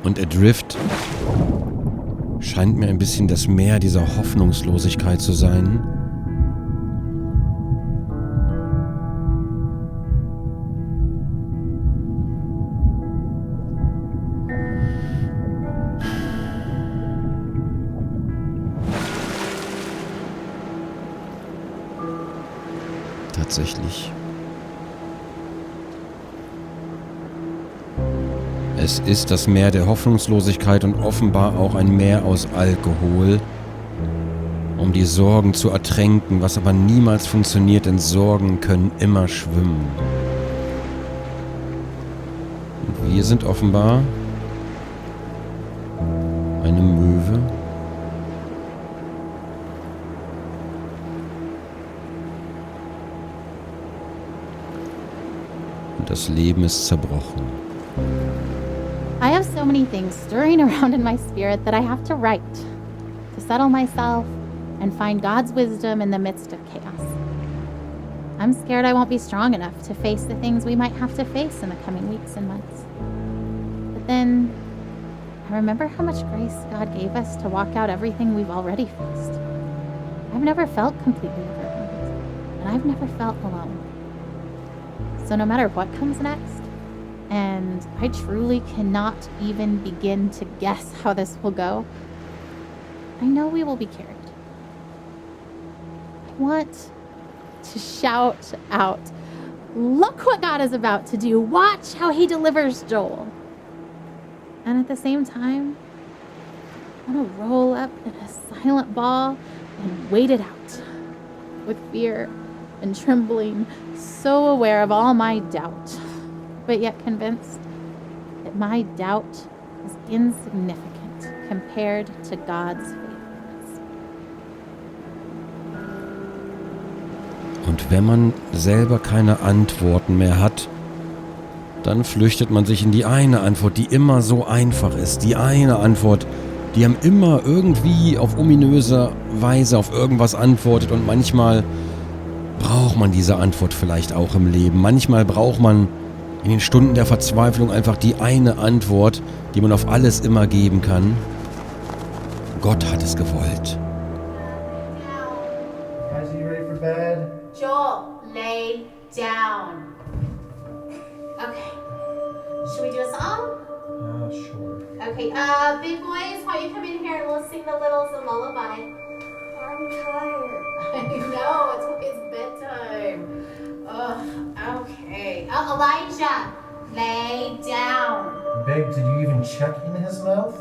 Und Adrift scheint mir ein bisschen das Meer dieser Hoffnungslosigkeit zu sein. Tatsächlich. Es ist das Meer der Hoffnungslosigkeit und offenbar auch ein Meer aus Alkohol, um die Sorgen zu ertränken, was aber niemals funktioniert, denn Sorgen können immer schwimmen. Und wir sind offenbar eine Möwe. Und das Leben ist zerbrochen. I have so many things stirring around in my spirit that I have to write, to settle myself and find God's wisdom in the midst of chaos. I'm scared I won't be strong enough to face the things we might have to face in the coming weeks and months. But then I remember how much grace God gave us to walk out everything we've already faced. I've never felt completely overwhelmed, and I've never felt alone. So no matter what comes next, and I truly cannot even begin to guess how this will go, I know we will be carried. I want to shout out, look what God is about to do. Watch how he delivers Joel. And at the same time, I want to roll up in a silent ball and wait it out with fear and trembling, so aware of all my doubt, but yet convinced that my doubt is insignificant compared to God's faithfulness. Und wenn man selber keine Antworten mehr hat, dann flüchtet man sich in die eine Antwort, die immer so einfach ist. Die eine Antwort, die einem immer irgendwie auf ominöse Weise auf irgendwas antwortet. Und manchmal braucht man diese Antwort vielleicht auch im Leben. Manchmal braucht man in den Stunden der Verzweiflung einfach die eine Antwort, die man auf alles immer geben kann. Gott hat es gewollt. Guys, are you ready for bed? Joel, lay down. Okay. Should we do a song? Sure. Okay, big boys, why don't you come in here and we'll sing the littles a lullaby. I'm tired. I know, it's bedtime. Ugh, okay. Elijah, lay down. Babe, did you even check in his mouth?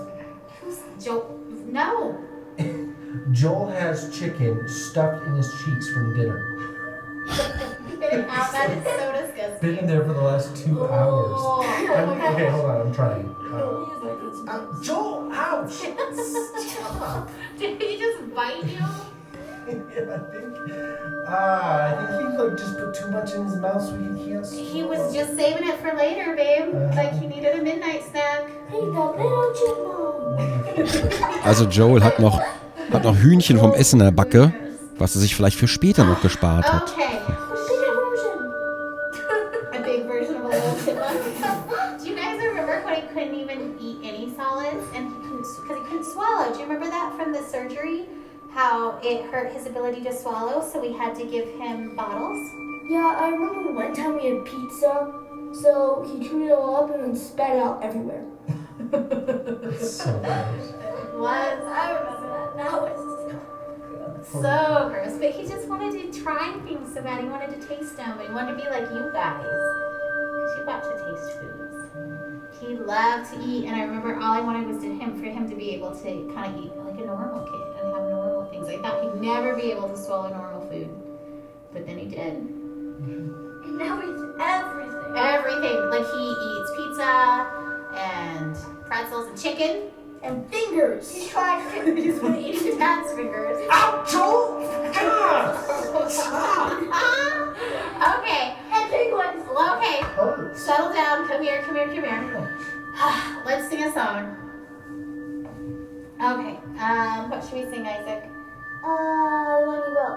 Joel, no. Joel has chicken stuffed in his cheeks from dinner. Get it out, that is so disgusting. Been in there for the last 2 hours. Okay, hold on, I'm trying. Joel, ouch! Stop! Did he just bite you? Yeah, I think he like just put too much in his mouth so he can't swallow. He was just saving it for later, babe. Like he needed a midnight snack. Hey, the little chipmunk. Also Joel hat noch Hühnchen vom Essen in der Backe, was er sich vielleicht für später noch gespart hat. Okay. A big version of a little chipmunk. Do you guys remember when he couldn't even eat any solids and because he couldn't swallow? Do you remember that from the surgery? How it hurt his ability to swallow, so we had to give him bottles? Yeah, I remember one time we had pizza, so he chewed it all up and then spat it out everywhere. So gross. It was. I remember that. Now it's so gross. But he just wanted to try things so bad. He wanted to taste them. He wanted to be like you guys. Because you got to taste foods. He loved to eat, and I remember all I wanted was for him to be able to kind of eat like a normal kid and have normal things. I thought he'd never be able to swallow normal food, but then he did. And now it's everything. Everything. Like he eats pizza and pretzels and chicken And fingers. He's eating dad's fingers. Ow, Joel! God! Stop! Okay. And penguins. Okay. Hurts. Settle down. Come here. Let's sing a song. Okay. What should we sing, Isaac? Let me go.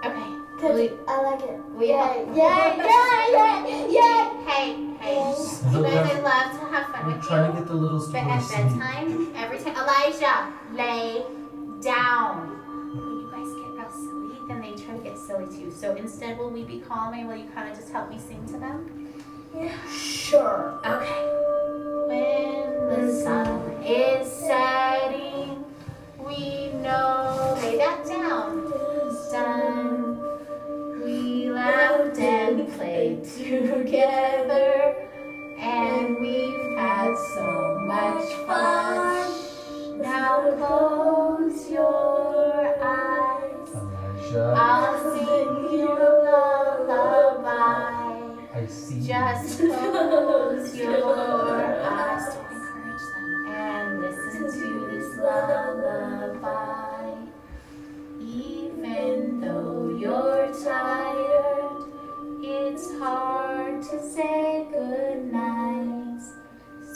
Okay. Cause I like it. We Yeah. Hey. You guys, I love to have fun I'm with trying you. to get the little But story at sleep. bedtime, every time, Elijah, lay down. When you guys get real silly, then they try to get silly too. So instead, will we be calm and will you kind of just help me sing to them? Yeah. Sure. Okay. When the sun is setting, we know, lay that down. Sun, we laughed and played together, and we've had so much fun. Now close your eyes. Elijah, I'll sing you a lullaby. I see. Just close your eyes to encourage them and listen to this lullaby. Even though you're tired, it's hard to say goodnight.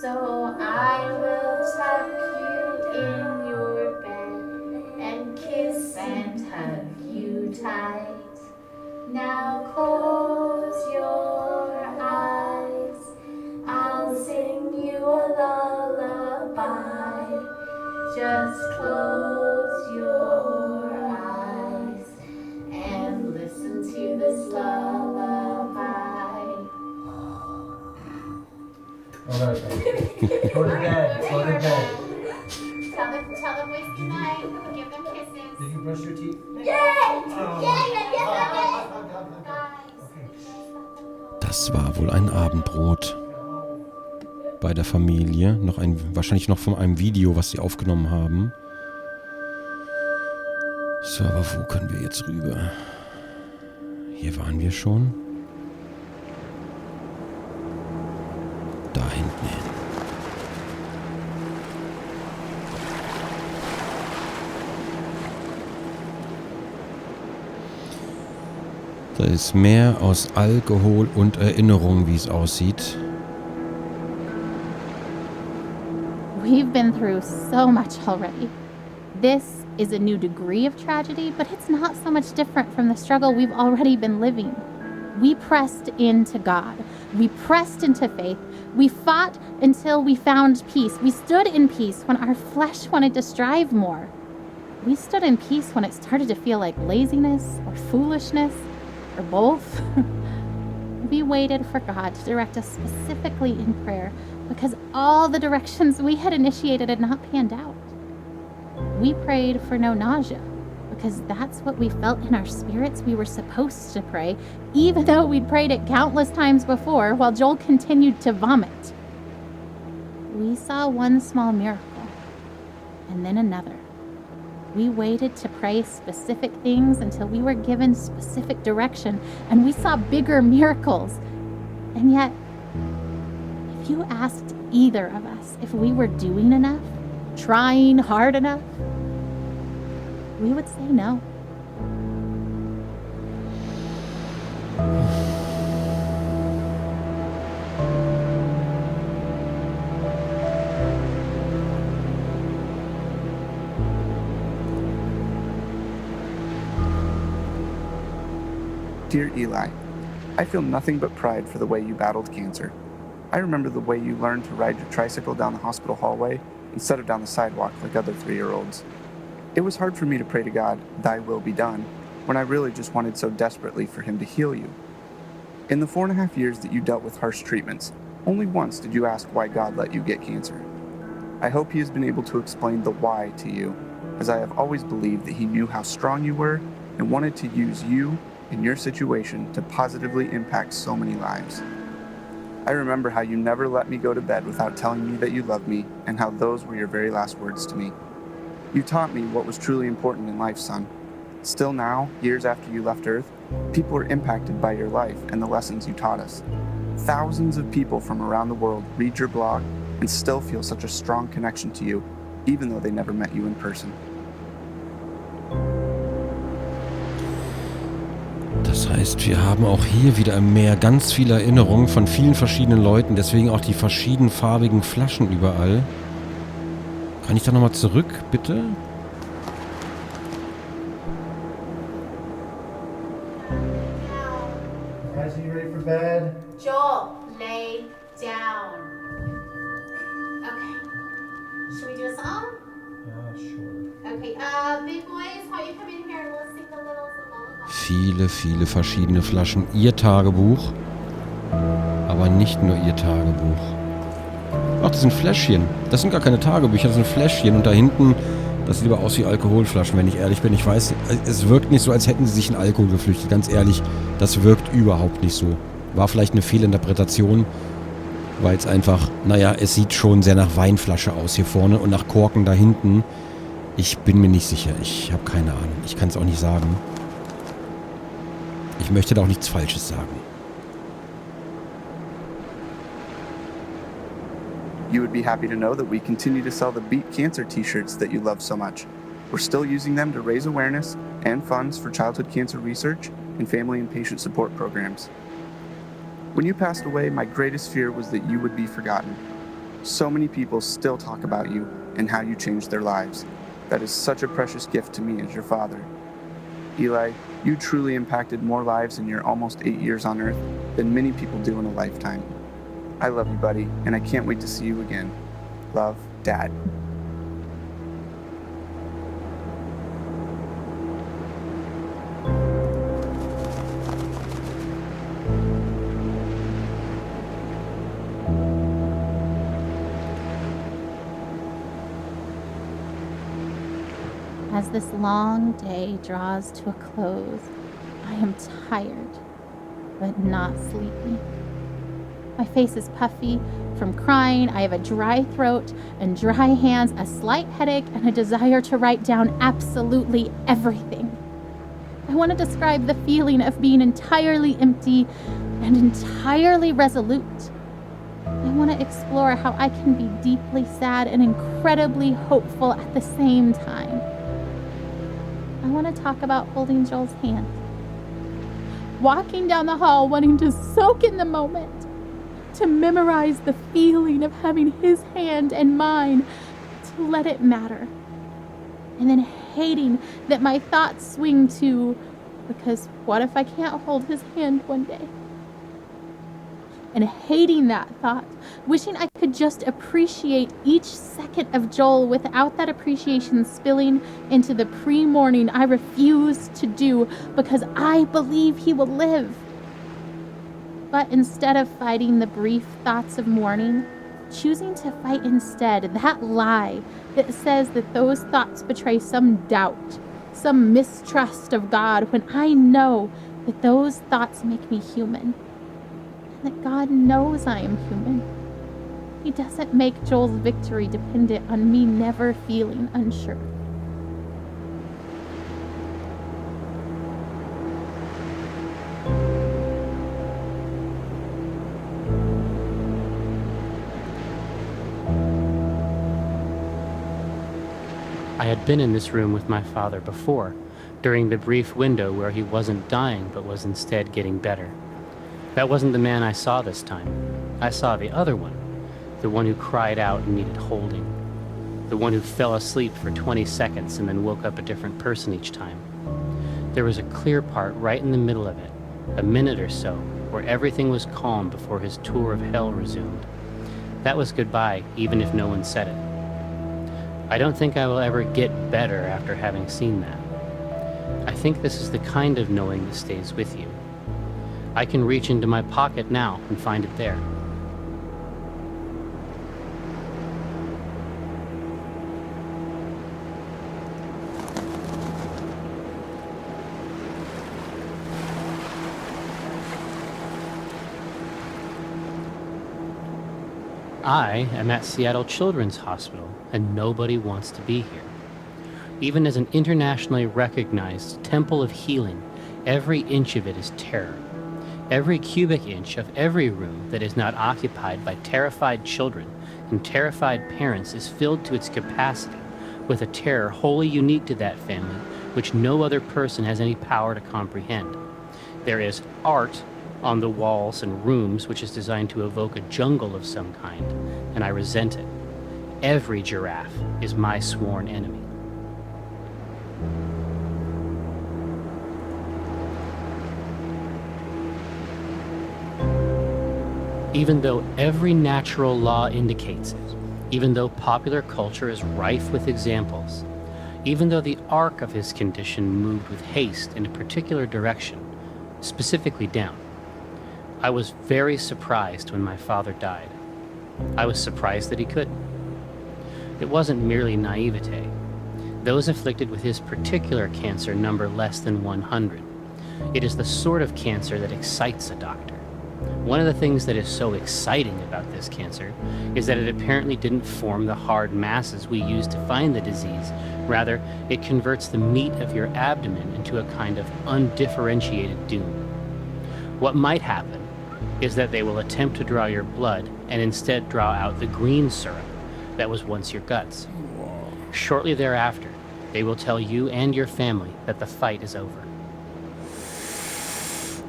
So I will tuck you in your bed and kiss and hug you tight. Now close your eyes. I'll sing you a lullaby. Just close your eyes and listen to this lullaby. Alright, go to bed. Go to bed. Tell the boys goodnight. Give them kisses. Did you brush your teeth? Das war wohl ein Abendbrot bei der Familie. Wahrscheinlich noch von einem Video, was sie aufgenommen haben. So, aber wo können wir jetzt rüber? Hier waren wir schon. Da hinten hin. Da ist mehr aus Alkohol und Erinnerung, wie es aussieht. We've been through so much already. This is a new degree of tragedy, but it's not so much different from the struggle we've already been living. We pressed into God. We pressed into faith. We fought until we found peace. We stood in peace when our flesh wanted to strive more. We stood in peace when it started to feel like laziness or foolishness or both. We waited for God to direct us specifically in prayer because all the directions we had initiated had not panned out. We prayed for no nausea because that's what we felt in our spirits we were supposed to pray, even though we'd prayed it countless times before while Joel continued to vomit. We saw one small miracle and then another. We waited to pray specific things until we were given specific direction, and we saw bigger miracles. And yet, if you asked either of us if we were doing enough, trying hard enough, we would say no. Dear Eli, I feel nothing but pride for the way you battled cancer. I remember the way you learned to ride your tricycle down the hospital hallway instead of down the sidewalk like other 3-year-olds. It was hard for me to pray to God, "Thy will be done," when I really just wanted so desperately for Him to heal you. In the 4.5 years that you dealt with harsh treatments, only once did you ask why God let you get cancer. I hope He has been able to explain the why to you, as I have always believed that He knew how strong you were and wanted to use you in your situation to positively impact so many lives. I remember how you never let me go to bed without telling me that you loved me and how those were your very last words to me. You taught me what was truly important in life, son. Still now, years after you left Earth, people are impacted by your life and the lessons you taught us. Thousands of people from around the world read your blog and still feel such a strong connection to you, even though they never met you in person. Das heißt, wir haben auch hier wieder im Meer ganz viele Erinnerungen von vielen verschiedenen Leuten, deswegen auch die verschiedenfarbigen Flaschen überall. Kann ich da nochmal zurück, bitte? lay down. Okay. Should we do a song? Sure. Okay, big boys, how you come in here and we'll sing the littles a lullaby. Viele, viele verschiedene Flaschen. Ihr Tagebuch. Aber nicht nur ihr Tagebuch. Ach, das sind Fläschchen. Das sind gar keine Tagebücher, das sind Fläschchen. Und da hinten, das sieht aber aus wie Alkoholflaschen, wenn ich ehrlich bin. Ich weiß, es wirkt nicht so, als hätten sie sich in Alkohol geflüchtet. Ganz ehrlich, das wirkt überhaupt nicht so. War vielleicht eine Fehlinterpretation, weil es einfach, naja, es sieht schon sehr nach Weinflasche aus hier vorne und nach Korken da hinten. Ich bin mir nicht sicher. Ich habe keine Ahnung. Ich kann es auch nicht sagen. Ich möchte da auch nichts Falsches sagen. You would be happy to know that we continue to sell the Beat Cancer t-shirts that you love so much. We're still using them to raise awareness and funds for childhood cancer research and family and patient support programs. When you passed away, my greatest fear was that you would be forgotten. So many people still talk about you and how you changed their lives. That is such a precious gift to me as your father. Eli, you truly impacted more lives in your almost 8 years on Earth than many people do in a lifetime. I love you, buddy, and I can't wait to see you again. Love, Dad. As this long day draws to a close, I am tired, but not sleepy. My face is puffy from crying. I have a dry throat and dry hands, a slight headache, and a desire to write down absolutely everything. I want to describe the feeling of being entirely empty and entirely resolute. I want to explore how I can be deeply sad and incredibly hopeful at the same time. I want to talk about holding Joel's hand, walking down the hall wanting to soak in the moment, to memorize the feeling of having his hand and mine, to let it matter. And then hating that my thoughts swing to, because what if I can't hold his hand one day? And hating that thought, wishing I could just appreciate each second of Joel without that appreciation spilling into the pre-morning I refuse to do because I believe he will live. But instead of fighting the brief thoughts of mourning, choosing to fight instead that lie that says that those thoughts betray some doubt, some mistrust of God, when I know that those thoughts make me human, and that God knows I am human. He doesn't make Joel's victory dependent on me never feeling unsure. I had been in this room with my father before, during the brief window where he wasn't dying but was instead getting better. That wasn't the man I saw this time. I saw the other one, the one who cried out and needed holding, the one who fell asleep for 20 seconds and then woke up a different person each time. There was a clear part right in the middle of it, a minute or so, where everything was calm before his tour of hell resumed. That was goodbye, even if no one said it. I don't think I will ever get better after having seen that. I think this is the kind of knowing that stays with you. I can reach into my pocket now and find it there. I am at Seattle Children's Hospital, and nobody wants to be here. Even as an internationally recognized temple of healing, every inch of it is terror. Every cubic inch of every room that is not occupied by terrified children and terrified parents is filled to its capacity with a terror wholly unique to that family, which no other person has any power to comprehend. There is art on the walls and rooms which is designed to evoke a jungle of some kind, and I resent it. Every giraffe is my sworn enemy. Even though every natural law indicates it, even though popular culture is rife with examples, even though the arc of his condition moved with haste in a particular direction, specifically down. I was very surprised when my father died. I was surprised that he couldn't. It wasn't merely naivete. Those afflicted with his particular cancer number less than 100. It is the sort of cancer that excites a doctor. One of the things that is so exciting about this cancer is that it apparently didn't form the hard masses we use to find the disease. Rather, it converts the meat of your abdomen into a kind of undifferentiated doom. What might happen is that they will attempt to draw your blood and instead draw out the green syrup that was once your guts. Shortly thereafter, they will tell you and your family that the fight is over.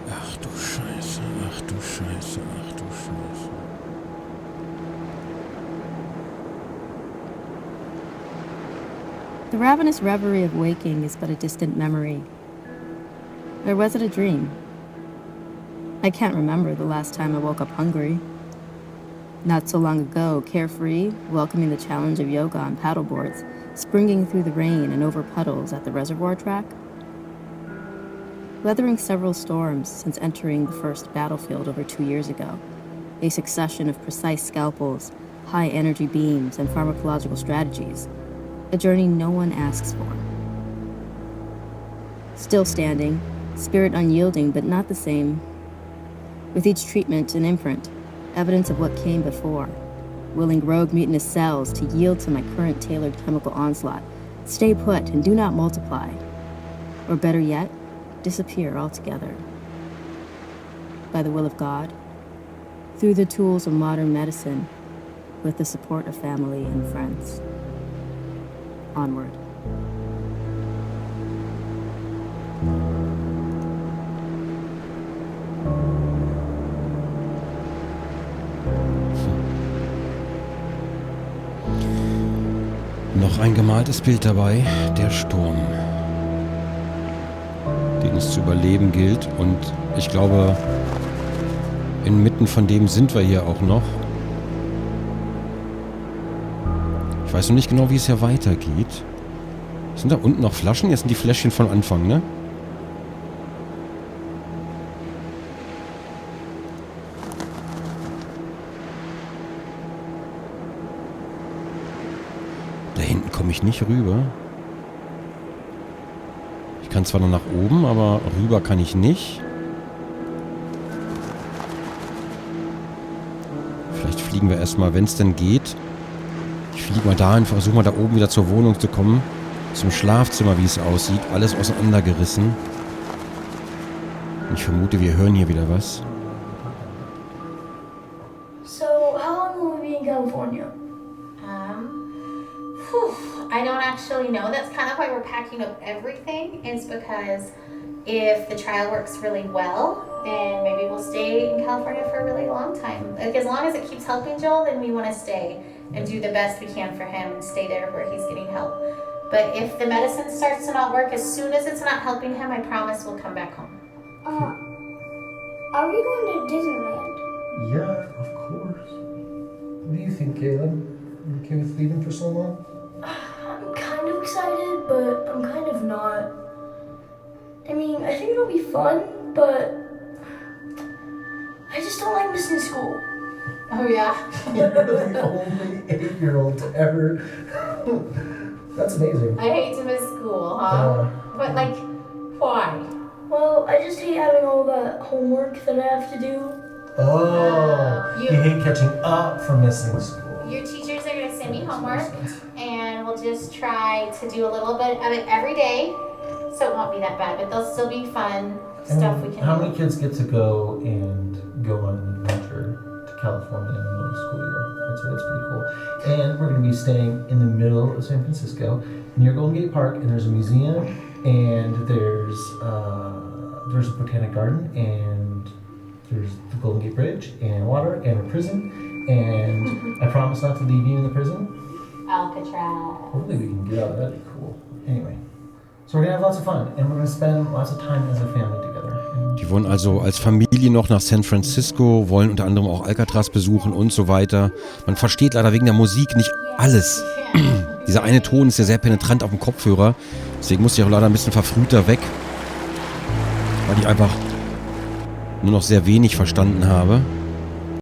Ach du Scheiße, ach du Scheiße, ach du Scheiße. The ravenous reverie of waking is but a distant memory. Or was it a dream? I can't remember the last time I woke up hungry. Not so long ago, carefree, welcoming the challenge of yoga on paddleboards, springing through the rain and over puddles at the reservoir track. Weathering several storms since entering the first battlefield over 2 years ago, a succession of precise scalpels, high-energy beams, and pharmacological strategies, a journey no one asks for. Still standing, spirit unyielding but not the same. With each treatment, an imprint, evidence of what came before, willing rogue mutinous cells to yield to my current tailored chemical onslaught, stay put and do not multiply, or better yet, disappear altogether. By the will of God, through the tools of modern medicine, with the support of family and friends. Onward. Noch ein gemaltes Bild dabei, der Sturm, den es zu überleben gilt, und ich glaube, inmitten von dem sind wir hier auch noch. Ich weiß noch nicht genau, wie es hier weitergeht. Sind da unten noch Flaschen? Jetzt sind die Fläschchen von Anfang, ne? Da hinten komme ich nicht rüber. Ich kann zwar noch nach oben, aber rüber kann ich nicht. Vielleicht fliegen wir erstmal, wenn es denn geht. Ich fliege mal dahin, versuche mal da oben wieder zur Wohnung zu kommen. Zum Schlafzimmer, wie es aussieht. Alles auseinandergerissen. Und ich vermute, wir hören hier wieder was. So, how long will we be in California? I don't actually know. That's kind of why we're packing up everything, is because if the trial works really well, then maybe we'll stay in California for a really long time. Like, as long as it keeps helping Joel, then we want to stay and do the best we can for him and stay there where he's getting help. But if the medicine starts to not work, as soon as it's not helping him, I promise we'll come back home. Are we going to Disneyland? Yeah, of course. What do you think, Caleb? You okay with leaving for so long? I'm kind of excited, but I'm kind of not. I mean, I think it'll be fun, but I just don't like missing school. Oh, yeah. You're the only 8-year-old to ever. That's amazing. I hate to miss school, huh? But, like, why? Well, I just hate having all that homework that I have to do. Oh, you hate catching up from missing school. Your teachers are going to send me homework, and we'll just try to do a little bit of it every day, so it won't be that bad, but there'll still be fun stuff we can How do. many kids get to go on an adventure to California in the middle of the school year? I'd say that's pretty cool. And we're going to be staying in the middle of San Francisco, near Golden Gate Park, and there's a museum, and there's a botanic garden, and there's the Golden Gate Bridge, and water, and a prison. And I promise not to leave you in the prison. Alcatraz. Hopefully we can get out of that. That'd be cool. Anyway, so we're gonna have lots of fun, and we're gonna spend lots of time as a family together. And Die wollen also als Familie noch nach San Francisco, wollen unter anderem auch Alcatraz besuchen und so weiter. Man versteht leider wegen der Musik nicht alles. Dieser eine Ton ist ja sehr penetrant auf dem Kopfhörer. Deswegen musste ich auch leider ein bisschen verfrühter weg. Weil ich einfach nur noch sehr wenig verstanden habe.